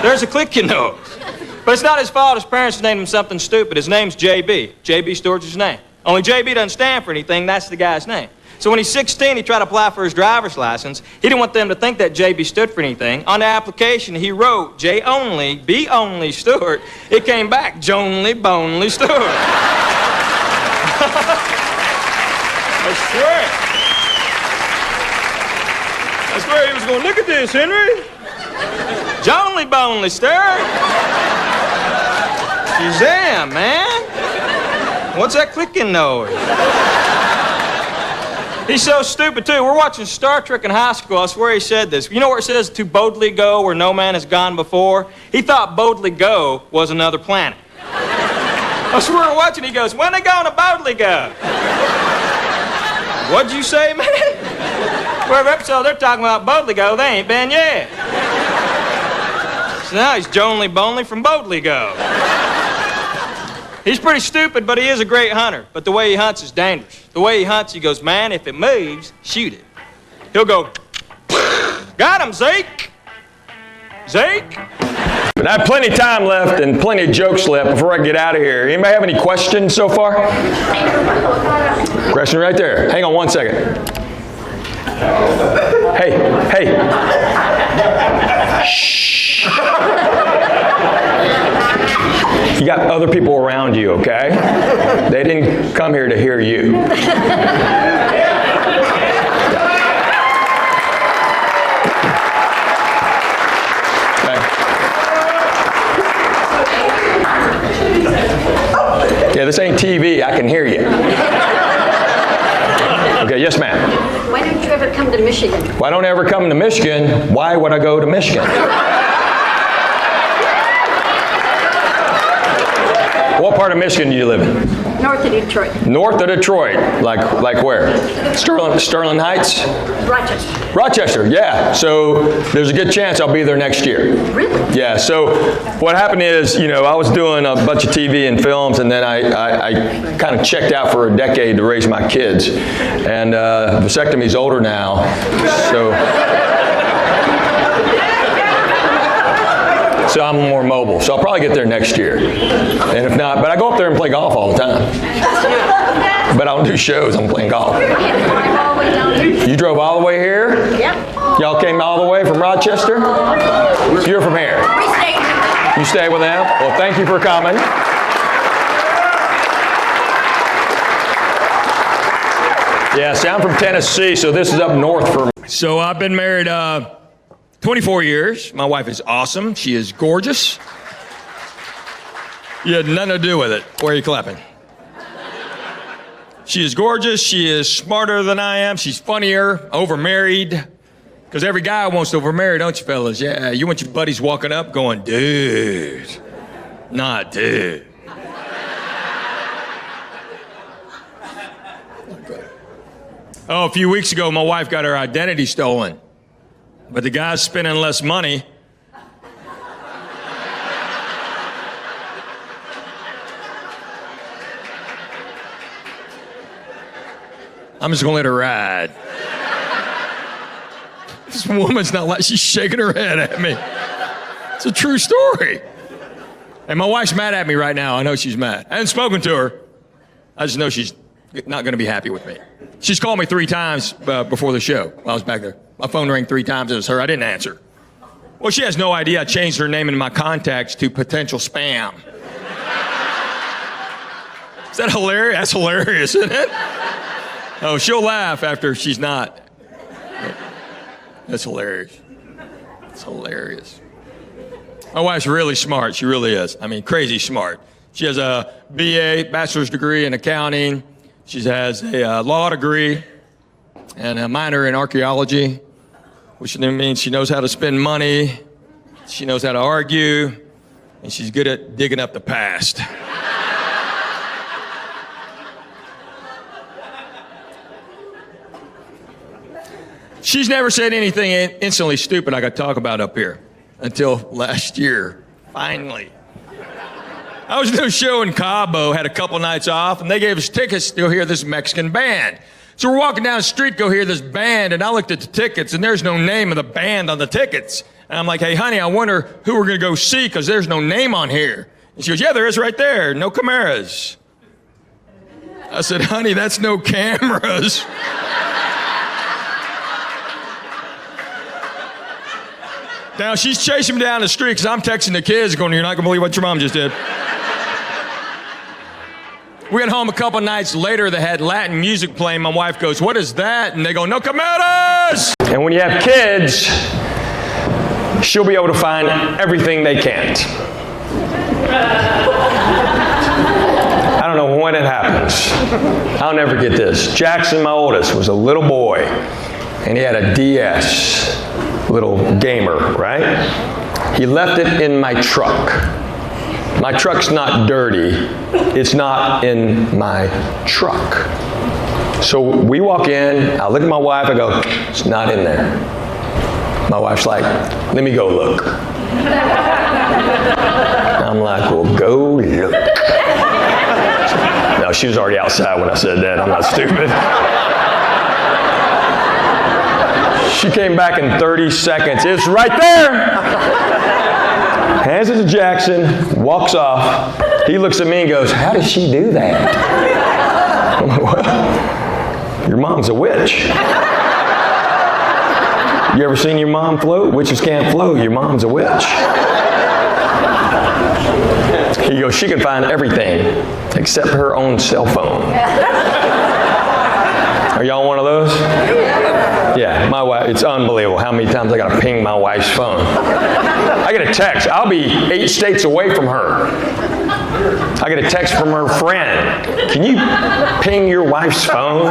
There's a clicking noise. But it's not his fault. His parents named him something stupid. His name's JB. JB Stewart's his name. Only JB doesn't stand for anything. That's the guy's name. So when he's 16, he tried to apply for his driver's license. He didn't want them to think that JB stood for anything. On the application, he wrote J only, B only, Stewart. It came back, Jonely, Bonely, Stewart. I swear he was going, look at this, Henry. Jonely, Bonely, Stewart. Shazam, man. What's that clicking noise? He's so stupid, too. We're watching Star Trek in high school. I swear he said this. You know where it says, to boldly go where no man has gone before? He thought boldly go was another planet. I swear we're watching, he goes, when they going to boldly go? What'd you say, man? Whatever episode they're talking about boldly go, they ain't been yet. So now he's Jonely Bonely from Boldly Go. He's pretty stupid, but he is a great hunter. But the way he hunts is dangerous. The way he hunts, he goes, man, if it moves, shoot it. He'll go, got him, Zeke. Zeke? But I have plenty of time left and plenty of jokes left before I get out of here. Anybody have any questions so far? Question right there. Hang on 1 second. Hey. Shh. You got other people around you, okay? They didn't come here to hear you. Yeah, this ain't TV. I can hear you. Okay, yes, ma'am. Why don't you ever come to Michigan? Why don't I ever come to Michigan? Why would I go to Michigan? What part of Michigan do you live in? North of Detroit. North of Detroit. Like where? Sterling Heights? Rochester. Rochester, yeah. So there's a good chance I'll be there next year. Really? Yeah, so what happened is, I was doing a bunch of TV and films, and then I kind of checked out for a decade to raise my kids. And vasectomy's older now, so I'm more mobile. So I'll probably get there next year. And if not, but I go up there and play golf all the time. But I don't do shows, I'm playing golf. I had to drive all the way down here. You drove all the way here? Yep. Y'all came all the way from Rochester? You're from here? We stayed. You stay with them? Well, thank you for coming. Yeah, see, I'm from Tennessee, so this is up north for me. So I've been married 24 years. My wife is awesome. She is gorgeous. You had nothing to do with it. Why are you clapping? She is gorgeous. She is smarter than I am. She's funnier, overmarried. Because every guy wants to overmarry, don't you, fellas? Yeah, you want your buddies walking up going, dude, not dude. Oh, a few weeks ago, my wife got her identity stolen. But the guy's spending less money. I'm just gonna let her ride. This woman's not like, she's shaking her head at me. It's a true story. And my wife's mad at me right now. I know she's mad. I haven't spoken to her. I just know she's not gonna be happy with me. She's called me 3 times before the show while I was back there. My phone rang 3 times, it was her, I didn't answer. Well, she has no idea I changed her name in my contacts to potential spam. Is that hilarious? That's hilarious, isn't it? Oh, she'll laugh after she's not. That's hilarious. It's hilarious. My wife's really smart, she really is. I mean, crazy smart. She has a BA, bachelor's degree in accounting. She has a law degree and a minor in archaeology, which means she knows how to spend money, she knows how to argue, and she's good at digging up the past. She's never said anything instantly stupid I could talk about up here until last year, finally. I was doing a show in Cabo, had a couple nights off, and they gave us tickets to go hear this Mexican band. So we're walking down the street to go hear this band, and I looked at the tickets, and there's no name of the band on the tickets. And I'm like, hey, honey, I wonder who we're going to go see, because there's no name on here. And she goes, yeah, there is right there, no cameras. I said, honey, that's no cameras. Now, she's chasing me down the street because I'm texting the kids going, you're not going to believe what your mom just did. We got home a couple nights later, they had Latin music playing. My wife goes, what is that? And they go, no cameras! And when you have kids, she'll be able to find everything they can't. I don't know when it happens. I'll never get this. Jackson, my oldest, was a little boy, and he had a DS. Little gamer, right? He left it in my truck. My truck's not dirty. It's not in my truck. So we walk in, I look at my wife, I go, it's not in there. My wife's like, let me go look. I'm like, well, go look. No, she was already outside when I said that. I'm not stupid. She came back in 30 seconds. It's right there. Hands it to Jackson, walks off. He looks at me and goes, how does she do that? I'm like, well, your mom's a witch. You ever seen your mom float? Witches can't float. Your mom's a witch. He goes, she can find everything except her own cell phone. Are y'all one of those? Yeah, my wife, it's unbelievable how many times I got to ping my wife's phone. I get a text. I'll be 8 states away from her. I get a text from her friend. Can you ping your wife's phone?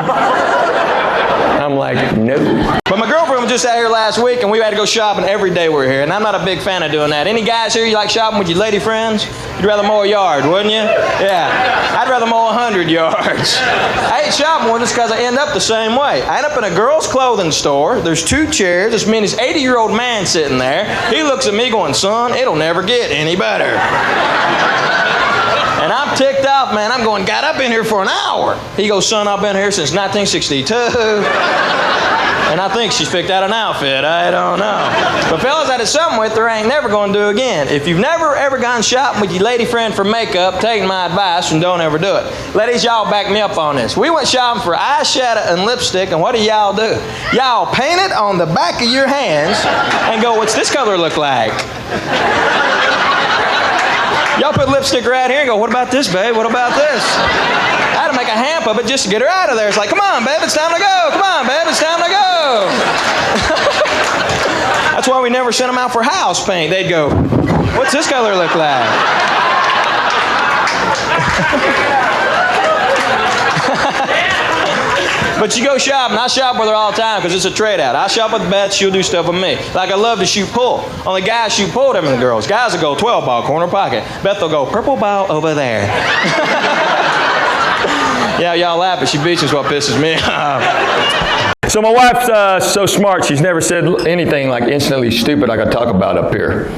I'm like, no. But my girlfriend just out here last week, and we had to go shopping every day we're here, and I'm not a big fan of doing that. Any guys here, you like shopping with your lady friends? You'd rather mow a yard, wouldn't you? Yeah. I'd rather mow 100 yards. I hate shopping with us because I end up the same way. I end up in a girl's clothing store. There's 2 chairs. There's me and this 80-year-old man sitting there. He looks at me going, son, it'll never get any better. And I'm ticked off, man. I'm going, got up in here for an hour. He goes, son, I've been here since 1962. And I think she's picked out an outfit. I don't know. But fellas, that is something with her ain't never going to do again. If you've never ever gone shopping with your lady friend for makeup, take my advice and don't ever do it. Ladies, y'all back me up on this. We went shopping for eyeshadow and lipstick, and what do y'all do? Y'all paint it on the back of your hands and go, what's this color look like? Y'all put lipstick right here and go, what about this, babe? What about this? I had to make a hamp of it just to get her out of there. It's like, come on, babe, it's time to go. Come on, babe, it's time to go. That's why we never sent them out for house paint. They'd go, what's this color look like? But you go shopping. I shop with her all the time because it's a trade out. I shop with Beth, she'll do stuff with me. Like I love to shoot pool. Only guys shoot pool them and girls. Guys will go 12 ball, corner pocket. Beth will go purple ball over there. Yeah, y'all laugh, but she beats is what pisses me off. So my wife's so smart, she's never said anything like instantly stupid I could talk about up here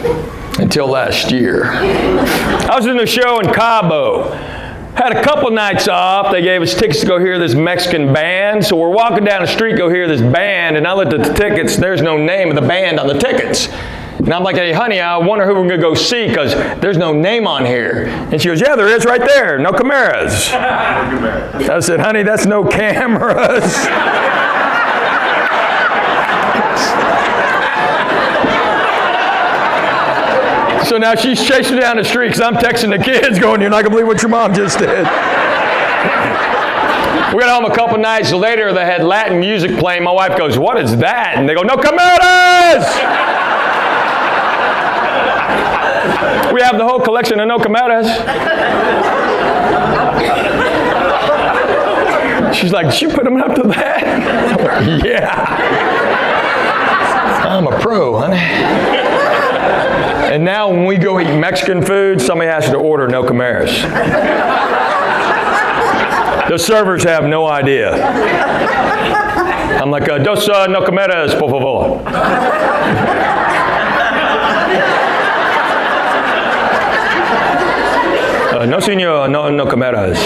until last year. I was in a show in Cabo. Had a couple nights off. They gave us tickets to go hear this Mexican band. So we're walking down the street, go hear this band, and I looked at the tickets. There's no name of the band on the tickets. And I'm like, hey, honey, I wonder who we're going to go see because there's no name on here. And she goes, yeah, there is right there. No cameras. I said, honey, that's no cameras. So now she's chasing down the street because I'm texting the kids going, you're not going to believe what your mom just did. We got home a couple nights later. They had Latin music playing. My wife goes, what is that? And they go, no cameras! We have the whole collection of no cameras. She's like, did you put them up to that? I'm like, yeah. I'm a pro, honey. And now when we go eat Mexican food, somebody has to order no cameras. The servers have no idea. I'm like, dos no cameras, por favor. No, señor, no cameras.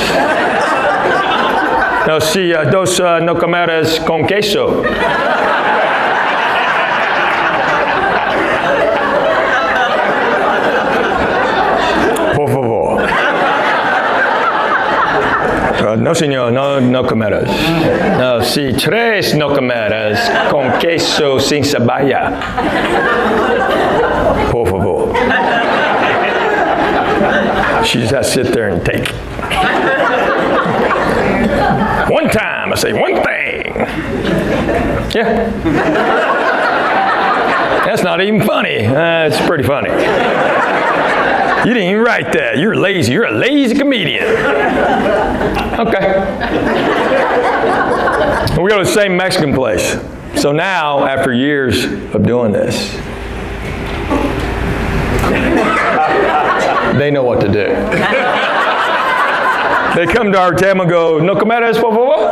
No, sí, dos no cameras con queso. No, señor, no cameras. No, sí, 3 no cameras con queso sin cebolla. Por favor. She just has to sit there and take it. One time, I say, one thing. Yeah. That's not even funny. It's pretty funny. You didn't even write that. You're lazy. You're a lazy comedian. Okay. We go to the same Mexican place. So now, after years of doing this, they know what to do. They come to our table and go, no comeras, por favor.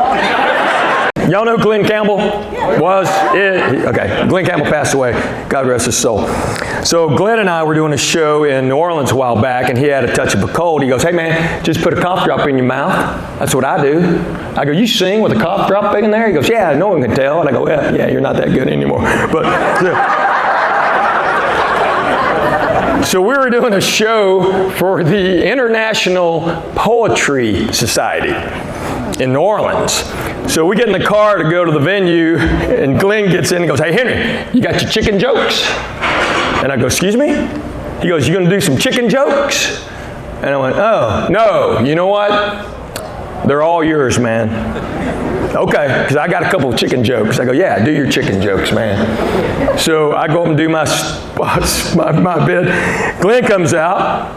Y'all know who Glenn Campbell was? Okay, Glenn Campbell passed away. God rest his soul. So Glenn and I were doing a show in New Orleans a while back, and he had a touch of a cold. He goes, hey man, just put a cough drop in your mouth. That's what I do. I go, you sing with a cough drop in there? He goes, yeah, no one can tell. And I go, yeah, you're not that good anymore. But so we were doing a show for the International Poetry Society in New Orleans. So we get in the car to go to the venue, and Glenn gets in and goes, hey, Henry, you got your chicken jokes? And I go, excuse me? He goes, you going to do some chicken jokes? And I went, oh, no, you know what? They're all yours, man. Okay, because I got a couple of chicken jokes. I go, yeah, do your chicken jokes, man. So I go up and do my bit. Glenn comes out,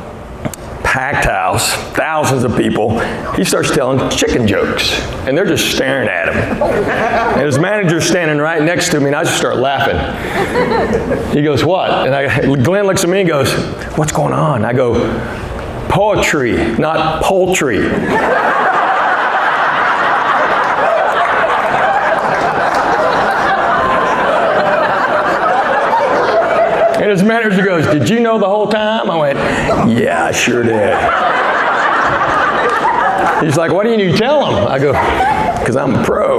packed house, thousands of people. He starts telling chicken jokes, and they're just staring at him. And his manager's standing right next to me, and I just start laughing. He goes, what? And Glenn looks at me and goes, what's going on? I go, poetry, not poultry. And his manager goes, did you know the whole time? I went, yeah, I sure did. He's like, why didn't you tell him? I go, because I'm a pro.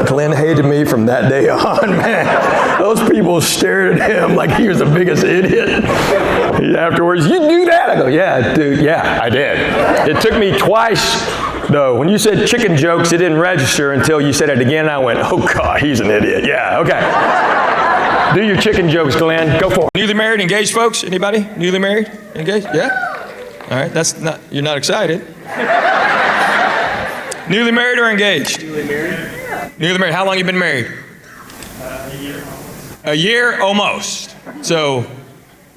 Glenn hated me from that day on, man. Those people stared at him like he was the biggest idiot. Afterwards, you do that? I go, yeah, dude, yeah, I did. It took me twice, though. When you said chicken jokes, it didn't register until you said it again, and I went, oh, God, he's an idiot. Yeah, okay. Do your chicken jokes, Glenn. Go for it. Newly married, engaged folks? Anybody? Newly married, engaged? Yeah? All right, that's not, you're not excited. Newly married or engaged? Newly married. Newly married. How long you been married? A year. A year, almost. So,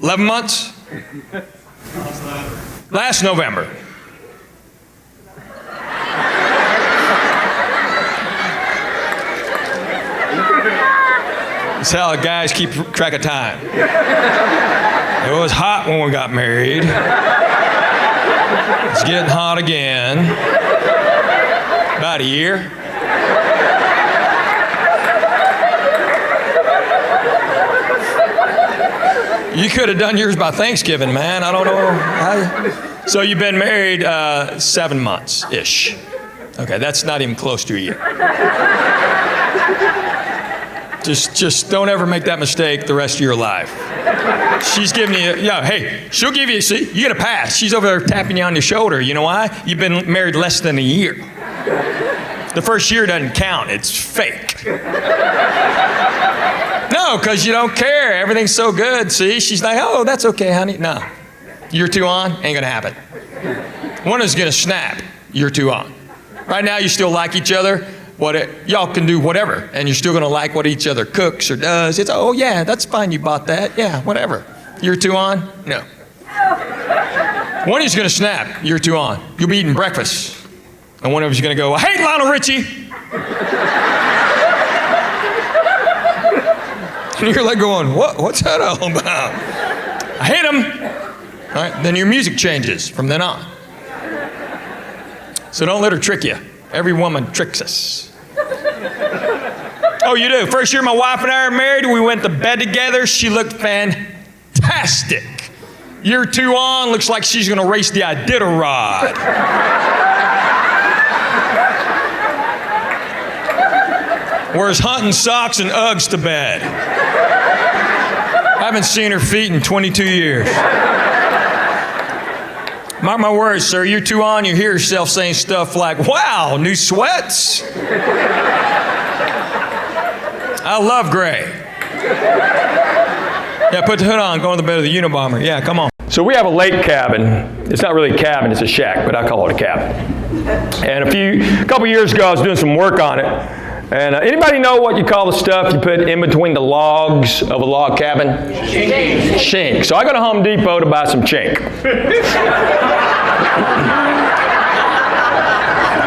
11 months? Last November. That's how the guys keep track of time. It was hot when we got married. It's getting hot again. About a year. You could have done yours by Thanksgiving, man. I don't know. So you've been married 7 months-ish. Okay, that's not even close to a year. Just don't ever make that mistake the rest of your life. She's giving you, hey, she'll give you, see, you get a pass. She's over there tapping you on your shoulder. You know why? You've been married less than a year. The first year doesn't count. It's fake. No, because you don't care. Everything's so good. See, she's like, oh, that's okay, honey. No. Year 2 on, ain't going to happen. One is going to snap. Year 2 on. Right now, you still like each other. Y'all can do whatever, and you're still going to like what each other cooks or does. It's, oh, yeah, that's fine. You bought that. Yeah, whatever. Year 2 on? No. One of you's going to snap. Year 2 on. You'll be eating breakfast. And one of you's going to go, I hate Lionel Richie. And you're like going, what's that all about? I hate him. All right, then your music changes from then on. So don't let her trick you. Every woman tricks us. Oh, you do? First year my wife and I are married, we went to bed together. She looked fantastic. Year 2 on, looks like she's going to race the Iditarod. Wears hunting socks and Uggs to bed. I haven't seen her feet in 22 years. Mark my words, sir, year 2 on, you hear yourself saying stuff like, wow, new sweats. I love gray. Yeah, put the hood on, go in the bed of the Unabomber. Yeah, come on. So we have a lake cabin. It's not really a cabin, it's a shack, but I call it a cabin. And a couple years ago, I was doing some work on it. And anybody know what you call the stuff you put in between the logs of a log cabin? Chink. Chink. So I go to Home Depot to buy some chink.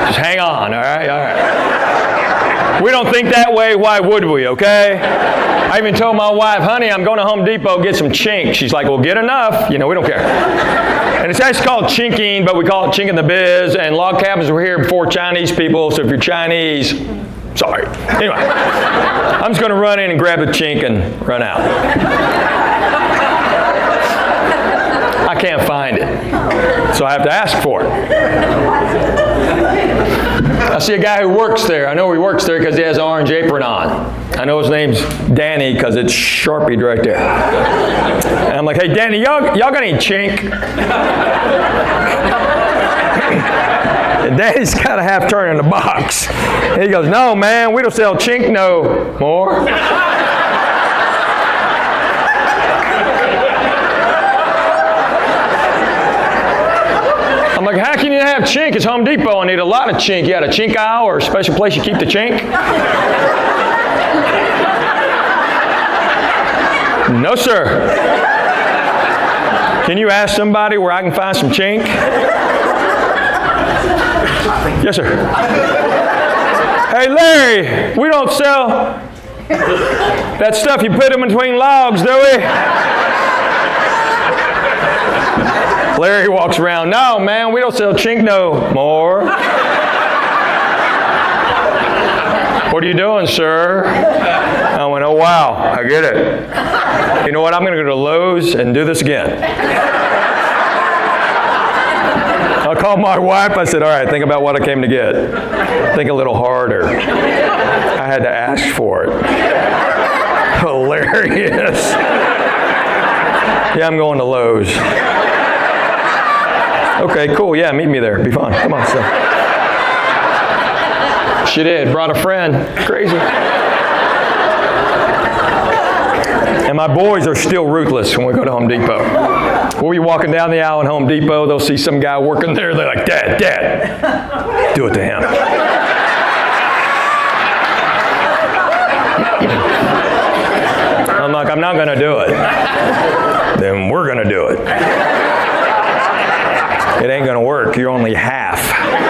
Just hang on, all right? All right. We don't think that way, why would we, okay? I even told my wife, honey, I'm going to Home Depot to get some chink. She's like, well, get enough. You know, we don't care. And it's actually called chinking, but we call it chinking the biz. And log cabins were here before Chinese people, so if you're Chinese, sorry. Anyway, I'm just going to run in and grab the chink and run out. I can't find it, so I have to ask for it. I see a guy who works there. I know he works there because he has an orange apron on. I know his name's Danny because it's Sharpied right there. And I'm like, hey, Danny, y'all got any chink? And Danny's got a half turn in the box. And he goes, no, man, we don't sell chink no more. I'm like, how can you have chink? It's Home Depot. I need a lot of chink. You got a chink aisle or a special place you keep the chink? No, sir. Can you ask somebody where I can find some chink? Yes, sir. Hey, Larry, we don't sell that stuff you put in between logs, do we? Larry walks around. No, man, we don't sell chink no more. What are you doing, sir? I went, oh, wow, I get it. You know what? I'm going to go to Lowe's and do this again. I called my wife. I said, all right, think about what I came to get. Think a little harder. I had to ask for it. Hilarious. Yeah, I'm going to Lowe's. Okay, cool. Yeah, meet me there. Be fun. Come on, son. She did. Brought a friend. Crazy. And my boys are still ruthless when we go to Home Depot. We'll be walking down the aisle in Home Depot. They'll see some guy working there. They're like, Dad, do it to him. I'm like, I'm not going to do it. Then we're going to do it. It ain't going to work. You're only half.